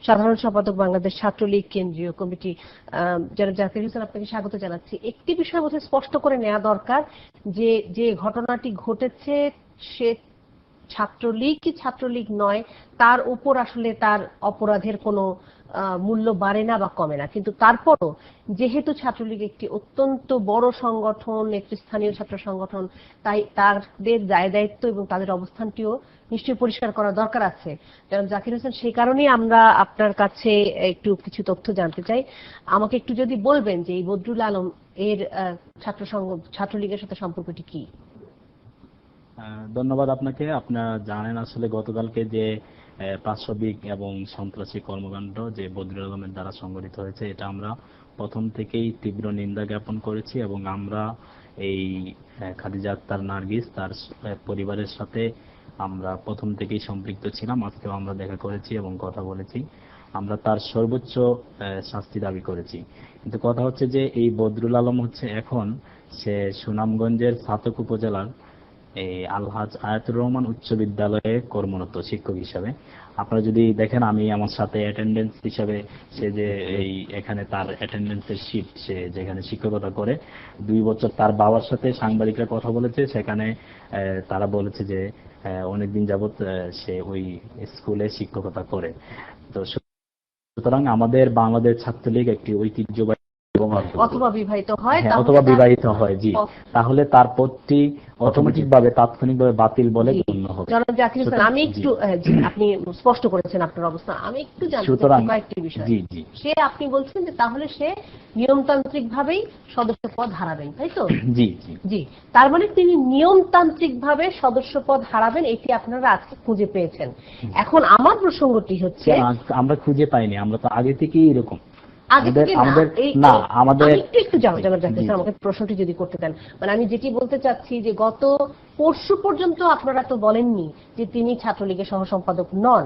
সাধারণ সম্পাদক বাংলাদেশ ছাত্রলীগ কেন্দ্রীয় কমিটি। যারা জাকির হোসেন, আপনাকে স্বাগত জানাচ্ছি। একটি বিষয় বোধহয় স্পষ্ট করে নেওয়া দরকার যে যে ঘটনাটি ঘটেছে সে ছাত্রলীগ কি ছাত্রলীগ নয় তার উপর আসলে তার অপরাধের কোনো মূল্য বাড়ে না বা কমে না, কিন্তু তারপরও যেহেতু ছাত্রলীগ একটি অত্যন্ত বড় সংগঠন, একটি স্থানীয় ছাত্র সংগঠন, তাই তাদের দায় দায়িত্ব এবং তাদের অবস্থানটিও নিশ্চয়ই পরিষ্কার করা দরকার আছে। যেমন জাকির হোসেন, সেই কারণেই আমরা আপনার কাছে একটু কিছু তথ্য জানতে চাই। আমাকে একটু যদি বলবেন যে এই বদরুল আলম এর ছাত্রলীগের সাথে সম্পর্কটি কি? ধন্যবাদ আপনাকে। আপনারা জানেন আসলে গতকালকে যে পাশবিক এবং সন্ত্রাসী কর্মকাণ্ড যে বদরুল আলমের দ্বারা সংগঠিত হয়েছে, এটা আমরা প্রথম থেকেই তীব্র নিন্দা জ্ঞাপন করেছি এবং আমরা এই খাদিজা আক্তার নার্গিস তার পরিবারের সাথে আমরা প্রথম থেকেই সম্পৃক্ত ছিলাম। আজকেও আমরা দেখা করেছি এবং কথা বলেছি। আমরা তার সর্বোচ্চ শাস্তি দাবি করেছি। কিন্তু কথা হচ্ছে যে এই বদরুল আলম হচ্ছে এখন সে সুনামগঞ্জের ছাতক উপজেলার এই আলহাজ আয়াতুর রহমান উচ্চ বিদ্যালয়ে কর্মরত শিক্ষক হিসাবে। আপনারা যদি দেখেন, আমি আমার সাথে অ্যাটেন্ডেন্স হিসাবে সে যে এই এখানে তার অ্যাটেন্ডেন্সের শীট, সে যেখানে শিক্ষকতা করে 2 বছর তার বাবার সাথে সাংবাদিকরা কথা বলেছে। সেখানে তারা বলেছে যে অনেকদিন যাবৎ সে ওই স্কুলে শিক্ষকতা করে। তো সুতরাং আমাদের বাংলাদেশ ছাত্রলীগ একটি ঐতিহ্যবাহী অথবা বিবাহিত হয়, অথবা বিবাহিত হয়, জি, তাহলে তার পদটি অটোমেটিক ভাবে তাৎক্ষণিকভাবে বাতিল বলে গণ্য হবে। জাকির হোসেন, আমি একটু আপনি স্পষ্ট করেছেন আপনার অবস্থান, আমি একটু জানতে চাই কয়েকটি বিষয়। সে আপনি বলছেন যে তাহলে সে নিয়মতান্ত্রিক ভাবেই সদস্য পদ হারাবেন, তাই তো? জি জি জি, তার মানে তিনি নিয়মতান্ত্রিক ভাবে সদস্য পদ হারাবেন, এটি আপনারা আজকে খুঁজে পেয়েছেন। এখন আমার প্রসঙ্গটি হচ্ছে, আমরা খুঁজে পাইনি, আমরা তো আগে থেকেই এরকম। আমাকে প্রশ্নটি যদি করতে দেন, মানে আমি যেটি বলতে চাচ্ছি যে গত পরশু পর্যন্ত আপনারা তো বলেননি যে তিনি ছাত্রলীগের সহ সম্পাদক নন।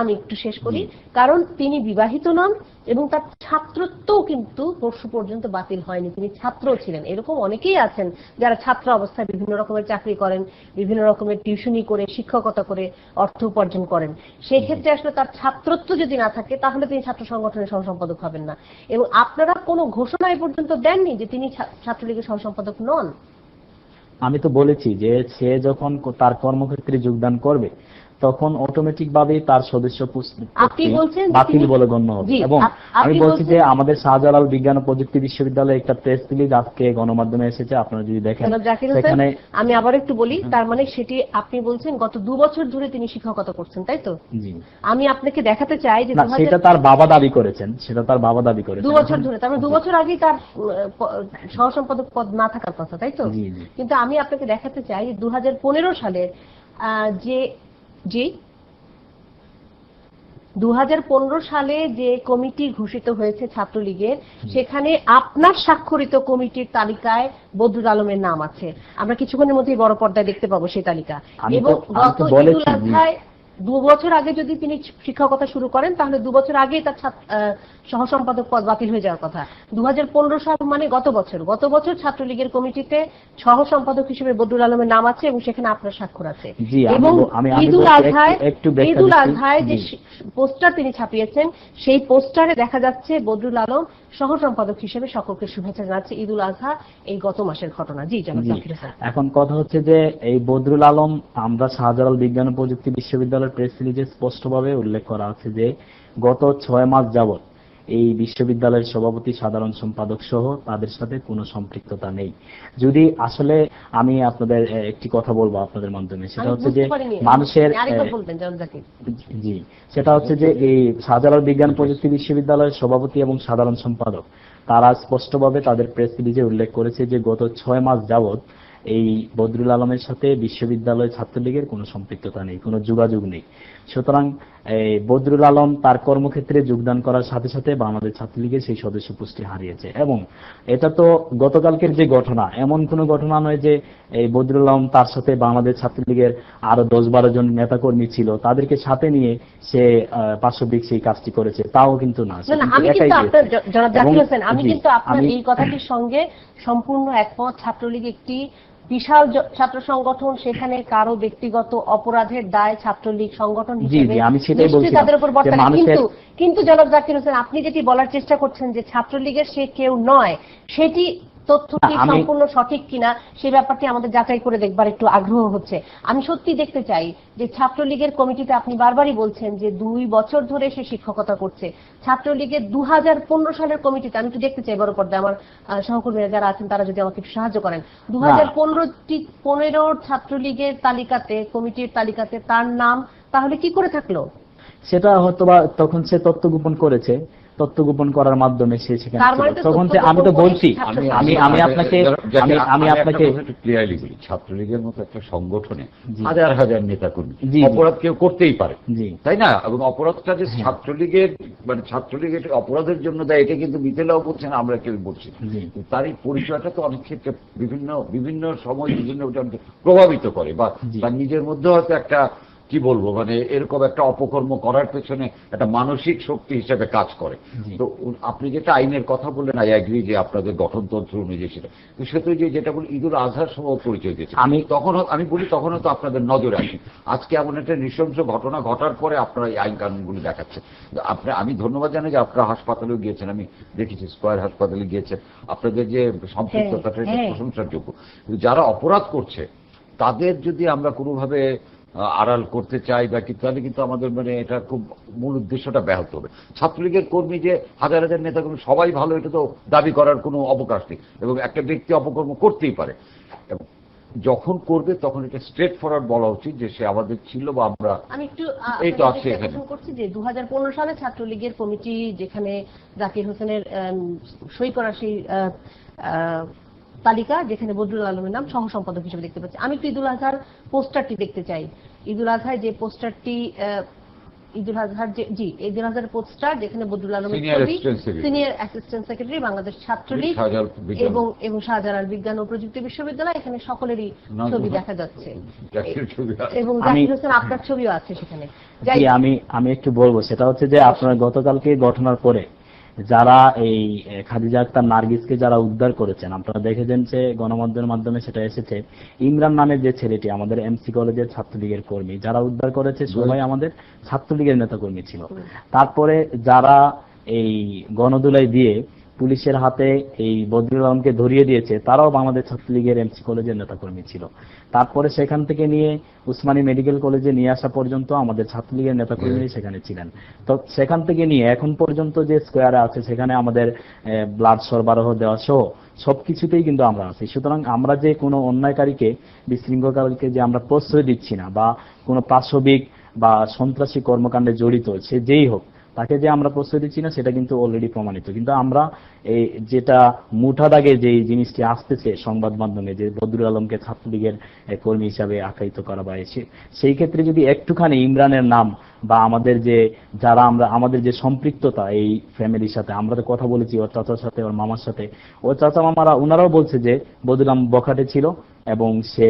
আমি একটু শেষ করি, কারণ তিনি বিবাহিত নন এবং তার ছাত্রত্বও কিন্তু পরশু পর্যন্ত বাতিল হয়নি, তিনি ছাত্র ছিলেন। এরকম অনেকেই আছেন যারা ছাত্র অবস্থায় বিভিন্ন রকমের চাকরি করেন, বিভিন্ন রকমের টিউশনি করে, শিক্ষকতা করে অর্থ উপার্জন করেন। সেই ক্ষেত্রে আসলে তার ছাত্রত্ব যদি না থাকে তাহলে তিনি ছাত্র সংগঠনের সহ সম্পাদক হবেন না। এবং আপনারা কোনো ঘোষণা এ পর্যন্ত দেননি যে তিনি ছাত্রলীগের সহ সম্পাদক নন। আমি তো বলেছি যে সে যখন তার কর্মক্ষেত্রে যোগদান করবে তখন অটোমেটিক ভাবেই তার সদস্য বাতিল বলে গণ্য হবে। এবং আমি বলছি যে আমাদের শাহজালাল বিজ্ঞান ও প্রযুক্তি বিশ্ববিদ্যালয়ে একটা প্রেস রিলিজ আজকে গণমাধ্যমে এসেছে, আপনারা যদি দেখেন সেখানে। আমি আবার একটু বলি, তার মানে সেটি আপনি বলছেন গত 2 বছর ধরে তিনি শিক্ষকতা করছেন, তাই তো? জি। আমি আপনাকে দেখাতে চাই যে সেটা তার বাবা দাবি করেছেন, সেটা তার বাবা দাবি করেছেন 2 বছর ধরে, তার মানে 2 বছর আগেই তার সহ সম্পাদক পদ না থাকার কথা, তাই তো? কিন্তু আমি আপনাকে দেখাতে চাই 2015 সালে যে 2015 সালে যে কমিটি ঘোষিত হয়েছে ছাত্রলীগের, সেখানে আপনার স্বাক্ষরিত কমিটির তালিকায় বদরুল আলমের নাম আছে। আমরা কিছুক্ষণের মধ্যেই বড় পর্দায় দেখতে পাবো সেই তালিকা। এবং গত ঈদুল আজহায় 2 বছর আগে যদি তিনি শিক্ষকতা শুরু করেন তাহলে 2 বছর আগেই তার সহ সম্পাদক পদ বাতিল হয়ে যাওয়ার কথা। 2015 সাল মানে গত বছর ছাত্রলীগের কমিটিতে সহ সম্পাদক হিসেবে বদরুল আলমের নাম আছে এবং সেখানে আপনার স্বাক্ষর আছে। এবং ঈদুল আজহায় যে পোস্টার তিনি ছাপিয়েছেন সেই পোস্টারে দেখা যাচ্ছে বদরুল আলম সহ সম্পাদক হিসেবে সকলকে শুভেচ্ছা জানাচ্ছে। ঈদুল আজহা এই গত মাসের ঘটনা। জি জানাব জাকির হোসেন। এখন কথা হচ্ছে যে এই বদরুল আলম, আমরা শাহজালাল বিজ্ঞান ও প্রযুক্তি বিশ্ববিদ্যালয়ের প্রেস রিলিজে স্পষ্টভাবে উল্লেখ করা আছে যে গত 6 মাস যাবৎ এই বিশ্ববিদ্যালয়ের সভাপতি, সাধারণ সম্পাদক সহ তাদের সাথে কোনো সম্পৃক্ততা নেই। যদি আসলে আমি আপনাদের একটি কথা বলবো আপনাদের মাধ্যমে, সেটা হচ্ছে যে মানুষের সেটা হচ্ছে যে এই শাহজালাল বিজ্ঞান প্রযুক্তি বিশ্ববিদ্যালয়ের সভাপতি এবং সাধারণ সম্পাদক তারা স্পষ্টভাবে তাদের প্রেস রিলিজে উল্লেখ করেছে যে গত 6 মাস যাবৎ এই বদরুল আলমের সাথে বিশ্ববিদ্যালয় ছাত্রলীগের কোনো সম্পৃক্ততা নেই, কোনো যোগাযোগ নেই। সুতরাং এই বদরুল আলম তার কর্মক্ষেত্রে যোগদান করার সাথে সাথে বাংলাদেশ ছাত্রলীগের সেই সদস্য পুষ্টি হারিয়েছে। এবং এটা তো গতকালকের যে ঘটনা, এমন কোনো ঘটনা নয় যে এই বদরুল আলম তার সাথে বাংলাদেশ ছাত্রলীগের আরো 10-12 জন নেতাকর্মী ছিল, তাদেরকে সাথে নিয়ে সে পাশবিক সেই কাজটি করেছে, তাও কিন্তু না। আমি কিন্তু আপনার এই কথাটির সঙ্গে সম্পূর্ণ একমত। ছাত্রলীগ একটি বিশাল ছাত্র সংগঠন, সেখানে কারো ব্যক্তিগত অপরাধের দায় ছাত্রলীগ সংগঠন হিসেবে আমি সেটাই নিশ্চয়ই বলছিলাম তাদের উপর বর্তায়। যে মানুষের- কিন্তু জনাব জাকির হোসেন, আপনি যেটি বলার চেষ্টা করছেন যে ছাত্রলীগের সে কেউ নয়, সেটি তথ্যটি সম্পূর্ণ সঠিক কিনা সেই ব্যাপারটি আমাদের যাচাই করে দেখবার একটু আগ্রহ হচ্ছে। আমি সত্যি দেখতে চাই যে ছাত্রলীগের কমিটিতে আপনি বারবারই বলছেন যে 2 বছর ধরে সে শিক্ষকতা করছে। ছাত্রলীগের 2015 সালের কমিটিতে আমি একটু দেখতে চাই বড় পর্দায়, আমার সহকর্মীরা যারা আছেন তারা যদি আমাকে একটু সাহায্য করেন। 2015 ছাত্রলীগের তালিকাতে, কমিটির তালিকাতে তার নাম তাহলে কি করে থাকলো? সেটা হয়তোবা তখন সে তথ্য গোপন করেছে, তথ্য গোপন করার মাধ্যমে সে সেখানে ছিল। তখন আমি তো বলছি, আমি আপনাকে ক্লিয়ারলি বলি, ছাত্রলীগের মতো একটা সংগঠনে হাজার হাজার নেতাকর্মী, অপরাধ কেউ করতেই পারে, তাই না? এবং অপরাধটা যে ছাত্রলীগের মানে ছাত্রলীগের অপরাধের জন্য দেয়, এটা কিন্তু মিথিলাও বলছেন, আমরা কেউ বলছি। তার এই পরিচয়টা তো অনেক ক্ষেত্রে বিভিন্ন সময় বিভিন্ন প্রভাবিত করে, বা তার নিজের মধ্যে হয়তো একটা কি বলবো মানে এরকম একটা অপকর্ম করার পেছনে একটা মানসিক শক্তি হিসেবে কাজ করে। তো আপনি যেটা আইনের কথা বললেন, আই অ্যাগ্রি যে আপনাদের গঠনতন্ত্র অনুযায়ী সেটা, তো সেটা যেটা বলি ঈদুল আজহার সময় পরিচয় দিয়েছে, আমি বলি তখন হয়তো আপনাদের নজরে আসি। আজকে এমন একটা নৃশংস ঘটনা ঘটার পরে আপনারা এই আইন কানুনগুলি দেখাচ্ছেন। আমি ধন্যবাদ জানাই যে আপনারা হাসপাতালেও গিয়েছেন, আমি দেখেছি স্কয়ার হাসপাতালে গিয়েছেন, আপনাদের যে সম্পৃক্ততাটা এটা প্রশংসার যোগ্য। যারা অপরাধ করছে তাদের যদি আমরা কোনোভাবে আড়াল করতে চাই বা কি, তাহলে কিন্তু আমাদের মানে এটা খুব মূল উদ্দেশ্যটা ব্যাহত হবে। ছাত্রলীগের কর্মী যে হাজার হাজার নেতাকর্মী সবাই ভালো, এটা তো দাবি করার কোনো অবকাশ নেই, এবং একটা ব্যক্তি অপকর্ম করতেই পারে, এবং যখন করবে তখন এটা স্ট্রেট ফরওয়ার্ড বলা উচিত যে সে আমাদের ছিল বা আমরা এই তো আছে এখানে করছি যে 2015 সালে ছাত্রলীগের কমিটি যেখানে জাকির হোসেনের সই করা সেই তালিকা, যেখানে বদরুল আলমের নাম সহ সম্পাদক হিসেবে দেখতে পাচ্ছি। আমি একটু ঈদুল আজহার পোস্টারটি দেখতে চাই। ঈদুল আজহায় যে পোস্টারটি, ঈদুল আজহার পোস্টার যেখানে বদরুল আলমের ছবি, senior assistant secretary Bangladesh Chhatra League এবং শাহজালাল বিজ্ঞান ও প্রযুক্তি বিশ্ববিদ্যালয়, এখানে সকলেরই ছবি দেখা যাচ্ছে এবং জাকির হোসেন আপনার ছবিও আছে সেখানে। আমি একটু বলবো, সেটা হচ্ছে যে আপনারা গতকালকে ঘটনার পরে যারা এই খাদিজা আক্তার নার্গিসকে যারা উদ্ধার করেছেন, আপনারা দেখেছেন যে গণমাধ্যমের মাধ্যমে সেটা এসেছে, ইমরান নামের যে ছেলেটি আমাদের এমসি কলেজের ছাত্রলীগের কর্মী, যারা উদ্ধার করেছে সবাই আমাদের ছাত্রলীগের নেতা কর্মী ছিল। তারপরে যারা এই গণদুলাই দিয়ে পুলিশের হাতে এই বদরুল আলমকে ধরিয়ে দিয়েছে, তারাও আমাদের ছাত্রলীগের এমসি কলেজের নেতাকর্মী ছিল। তারপরে সেখান থেকে নিয়ে উসমানী মেডিকেল কলেজে নিয়ে আসা পর্যন্ত আমাদের ছাত্রলীগের নেতাকর্মী সেখানে ছিলেন। তো সেখান থেকে নিয়ে এখন পর্যন্ত যে স্কোয়ারে আছে সেখানে আমাদের ব্লাড সরবরাহ দেওয়া সহ সবকিছুতেই কিন্তু আমরা আছি। সুতরাং আমরা যে কোনো অন্যায়কারীকে, বিশৃঙ্খলকারীকে যে আমরা প্রশ্রয় দিচ্ছি না বা কোনো পাশবিক বা সন্ত্রাসী কর্মকাণ্ডে জড়িত সে যেই হোক, তাকে যে আমরা প্রশ্রয় দিচ্ছি না সেটা কিন্তু অলরেডি প্রমাণিত। কিন্তু আমরা এই যেটা মুঠা দাগে যে জিনিসটি আসতেছে সংবাদ মাধ্যমে, যে বদরুল আলমকে ছাত্রলীগের কর্মী হিসাবে আখ্যায়িত করা হয়েছে, সেই ক্ষেত্রে যদি একটুখানি ইমরানের নাম বা আমাদের যে যারা আমাদের যে সম্পৃক্ততা এই ফ্যামিলির সাথে, আমরা তো কথা বলেছি ওর চাচার সাথে, ওর মামার সাথে, ওর চাচা মামারা ওনারাও বলছে যে বদরুল আলম বখাটে ছিল এবং সে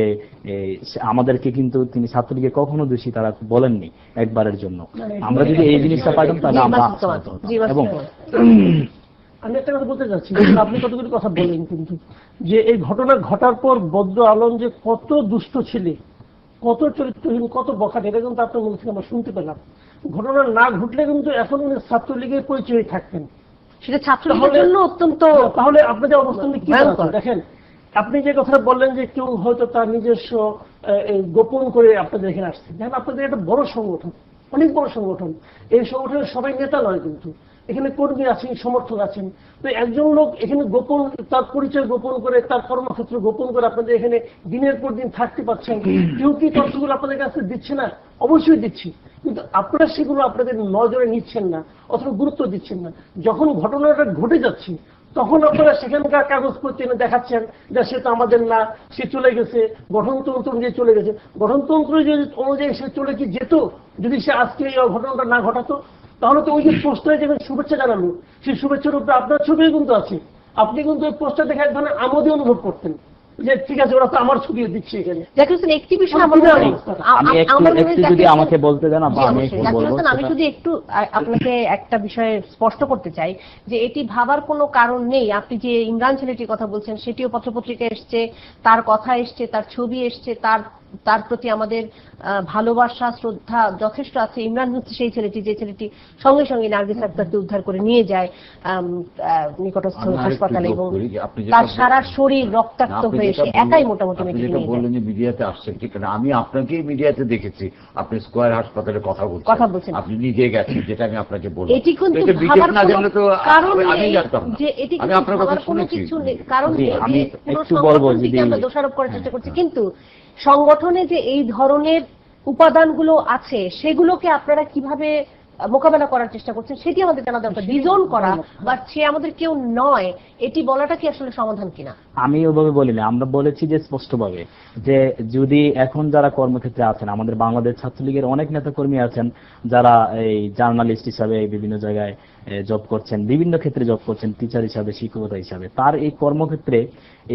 আমাদেরকে কিন্তু তিনি ছাত্রলীগে কখনো দোষী তারা বলেননি একবারের জন্য। আমরা যদি এই জিনিসটা পাইতাম তাহলে আমরা এবং আমি একটা কথা বলতে চাচ্ছি, আপনি কতগুলি কথা বললেন, কিন্তু যে এই ঘটনা ঘটার পর বদরুল আলম যে কত দুষ্ট ছেলে, কত চরিত্রহীন, কত বখাটে, এটা কিন্তু আপনার মুখ থেকে আমরা শুনতে পেলাম। ঘটনা না ঘটলে কিন্তু এখন উনি ছাত্রলীগের পরিচয় থাকতেন, সেটা ছাত্রলীগের জন্য অত্যন্ত। তাহলে আপনাদের অবস্থান কি দেখেন, আপনি যে কথা বললেন যে কেউ হয়তো তার নিজস্ব গোপন করে আপনাদের এখানে আসছে, দেখেন আপনাদের একটা বড় সংগঠন, অনেক বড় সংগঠন, এই সংগঠনের সবাই নেতা নয়, কিন্তু এখানে কর্মী আছেন, সমর্থক আছেন। তো একজন লোক এখানে গোপন তার পরিচয় গোপন করে, তার কর্মক্ষেত্র গোপন করে আপনাদের এখানে দিনের পর দিন থাকতে পারছেন। কেউ কি তথ্যগুলো আপনাদের কাছে দিচ্ছে না? অবশ্যই দিচ্ছি, কিন্তু আপনারা সেগুলো আপনাদের নজরে নিচ্ছেন না অথবা গুরুত্ব দিচ্ছেন না। যখন ঘটনাটা ঘটে যাচ্ছে তখন আপনারা সেখানকার কাগজপত্র এনে দেখাচ্ছেন যে সে তো আমাদের না, সে চলে গেছে, গঠনতন্ত্র অনুযায়ী চলে গেছে। গঠনতন্ত্র অনুযায়ী সে চলে কি যেত যদি সে আজকে এই ঘটনাটা না ঘটাতো? তাহলে তো ওই যে পোস্টারে যেখানে শুভেচ্ছা জানালো, সেই শুভেচ্ছার উপরে আপনার ছবিও কিন্তু আছে। আপনি কিন্তু ওই পোস্টার দেখে এক ধরনের আমোদই অনুভব করতেন যে ঠিক আছে ওরা তো আমার ছবি দিচ্ছে এখানে। জাকির হোসেন, একটি বিষয় আমার মনে হয় যদি আমাকে বলতে দেন আমি একটু বলবো। আমি যদি একটু আপনাকে একটা বিষয়ে স্পষ্ট করতে চাই যে এটি ভাবার কোনো কারণ নেই। আপনি যে ইমরান ছেলেটির কথা বলছেন সেটিও পত্রপত্রিকায় এসছে, তার কথা এসছে, তার ছবি এসছে, তার প্রতি আমাদের ভালোবাসা শ্রদ্ধা যথেষ্ট আছে। ইমরান হচ্ছে সেই ছেলেটি যে ছেলেটি সঙ্গে সঙ্গে নার্গিস আক্তারকে উদ্ধার করে নিয়ে যায় নিকটস্থ হাসপাতালে, এবং তার সারা শরীর রক্তাক্ত হয়ে সে একাই মোটামুটি মেডিকেল বললেন যে মিডিয়াতে আসছেন, ঠিক না? আমি আপনাকেই মিডিয়াতে দেখেছি, আপনি স্কয়ার হাসপাতালে কথা বলছেন, আপনি নিজে গেছেন, যেটা আমি আপনাকে বললাম। এটি কিন্তু ভাবার কোনো কারণ নেই যে এটি ভাবার কোনো কিছু নেই, কারণ আমি একটু বলবো যদি আমরা দোষারোপ করার চেষ্টা করছি, কিন্তু সংগঠনে যে এই ধরনের উপাদানগুলো আছে সেগুলোকে আপনারা কিভাবে মোকাবেলা করার চেষ্টা করছেন সেটি আমাদের জানা দরকার। ডিজন করা বা সে আমাদের কেউ নয় এটি বলাটা কি আসলে সমাধান কিনা? আমি ওভাবে বলিনি, আমরা বলেছি যে স্পষ্টভাবে যে যদি এখন যারা কর্মক্ষেত্রে আছেন, আমাদের বাংলাদেশ ছাত্রলীগের অনেক নেতাকর্মী আছেন যারা এই জার্নালিস্ট হিসাবে বিভিন্ন জায়গায় জব করছেন, বিভিন্ন ক্ষেত্রে জব করছেন, টিচার হিসাবে, শিক্ষকতা হিসাবে, তার এই কর্মক্ষেত্রে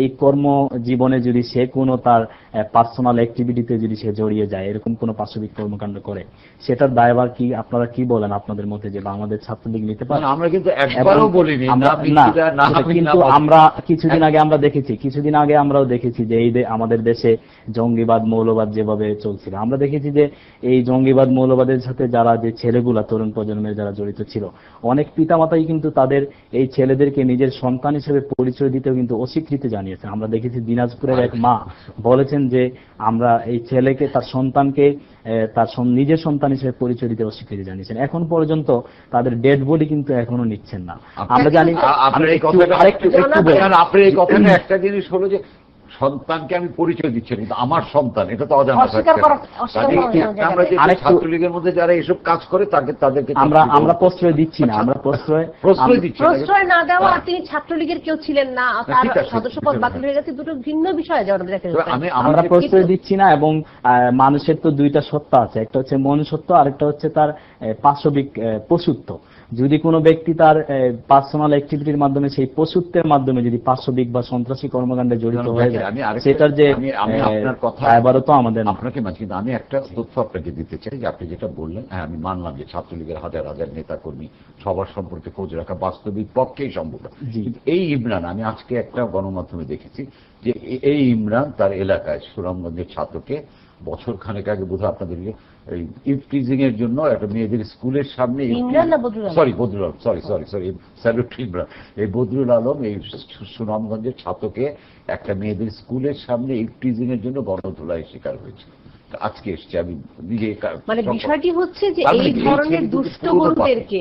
এই কর্মজীবনে যদি সে কোনো তার পার্সোনাল অ্যাক্টিভিটিতে যদি সে জড়িয়ে যায়, এরকম কোনো পাশবিক কর্মকাণ্ড করে, সেটার দায়ভার কি আপনারা কি বলেন আপনাদের মধ্যে যে বাংলাদেশ ছাত্রলীগ নিতে পারে? আমরা কিন্তু একবারও বলিনি না, কিন্তু আমরা কিছুদিন আগে আমরা দেখেছি, কিছুদিন আগে আমরাও দেখেছি যে এই আমাদের দেশে জঙ্গিবাদ মৌলবাদ যেভাবে চলছিল, আমরা দেখেছি যে এই জঙ্গিবাদ মৌলবাদের সাথে যারা যে ছেলেগুলা তরুণ প্রজন্মের যারা জড়িত ছিল, অনেক পিতামাতাই কিন্তু তাদের এই ছেলেদেরকে নিজের সন্তান হিসেবে পরিচয় দিতেও কিন্তু অস্বীকৃতি জানিয়েছেন। আমরা দেখেছি দিনাজপুরের এক মা বলেছেন যে আমরা এই ছেলেকে, তার সন্তানকে তার নিজের সন্তান হিসেবে পরিচয় দিতে অস্বীকৃতি জানিয়েছেন। এখন পর্যন্ত তাদের ডেড বডি কিন্তু এখনো নিচ্ছেন না। আমরা জানি আপনার এই কথাটা একটা জিনিস হলো যে সন্তানকে আমি পরিচয় দিচ্ছি, কিন্তু আমার সন্তান এটা তো অজানা। আমরা ছাত্রলীগের মধ্যে যারা এসব কাজ করে তাদেরকে আমরা প্রশ্রয় দিচ্ছি না, আমরা প্রশ্রয় না দেওয়া আর তিনি ছাত্রলীগের কেউ ছিলেন না, তার সদস্যপদ বাতিল হয়ে গেছে, দুটো ভিন্ন বিষয়। আমরা প্রশ্রয় দিচ্ছি না, এবং মানুষের তো দুইটা সত্তা আছে, একটা হচ্ছে মনুষ্যত্ব আর একটা হচ্ছে তার পাশবিক পশুত্ব। যদি কোনো ব্যক্তি তার পার্সোনাল অ্যাক্টিভিটির মাধ্যমে সেই পশুত্বের মাধ্যমে যদি পাশবিক বা সন্ত্রাসী কর্মকাণ্ডে জড়িত হয়ে যায়, সেটার যে এবারও তো আমাদের আপনাকে মাঝে, কিন্তু আমি একটা তথ্য আপনাকে দিতে চাই যে আপনি যেটা বললেন, হ্যাঁ আমি মানলাম যে ছাত্রলীগের হাজার হাজার নেতাকর্মী সবার সম্পর্কে খোঁজ রাখা বাস্তবিক পক্ষেই সম্ভব। কিন্তু এই ইমরান, আমি আজকে একটা গণমাধ্যমে দেখেছি যে এই ইমরান তার এলাকায় সুনামগঞ্জের ছাত্রকে বছর খানেক আগে বোধহয় আপনাদেরকে ইফটিজিং এর জন্য একটা মেয়েদের স্কুলের সামনে, এই বদরুল আলম এই সুনামগঞ্জের ছাত্রকে একটা মেয়েদের স্কুলের সামনে ইফটিজিং এর জন্য গণধোলায় শিকার হয়েছে। আজকে এসছে, আমি নিজে। মানে বিষয়টি হচ্ছে যে এই ধরনের দুষ্টগুলোদেরকে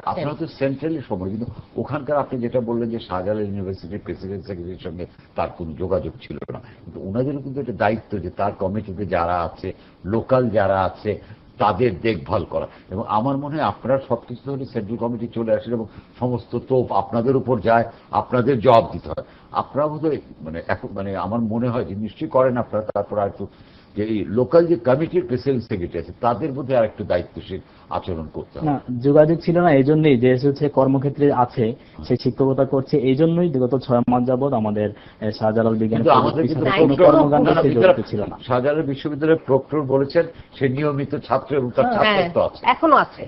আপনারা তো সেন্ট্রালি সময়, কিন্তু ওখানকার আপনি যেটা বললেন যে শাহজালাল ইউনিভার্সিটির প্রেসিডেন্ট সেক্রেটারির সঙ্গে তার কোনো যোগাযোগ ছিল না, কিন্তু ওনাদেরও কিন্তু একটা দায়িত্ব যে তার কমিটিতে যারা আছে, লোকাল যারা আছে, তাদের দেখভাল করা। এবং আমার মনে হয় আপনারা সবকিছু ধরে সেন্ট্রাল কমিটি চলে আসেন এবং সমস্ত তোপ আপনাদের উপর যায়, আপনাদের জবাব দিতে হয়। আপনারা বোধহয় মানে আমার মনে হয় যে নিশ্চয়ই করেন আপনারা, তারপর আর একটু যে এই লোকাল যে কমিটির প্রেসিডেন্ট সেক্রেটারি আছে তাদের মধ্যে আর একটু দায়িত্বশীল আচরণ করতে হবে। না, যোগাযোগ ছিল না, এই জন্যই যে হচ্ছে কর্মক্ষেত্রে আছে, সে শিক্ষকতা করছে, এই জন্যই বিগত 6 মাস যাবৎ আমাদের শাহজালাল বিজ্ঞান ছিল না। শাহজালাল বিশ্ববিদ্যালয়ের প্রক্টর বলেছেন সে নিয়মিত ছাত্র এবং তার ছাত্রত্ব আছে, এখনো আছে।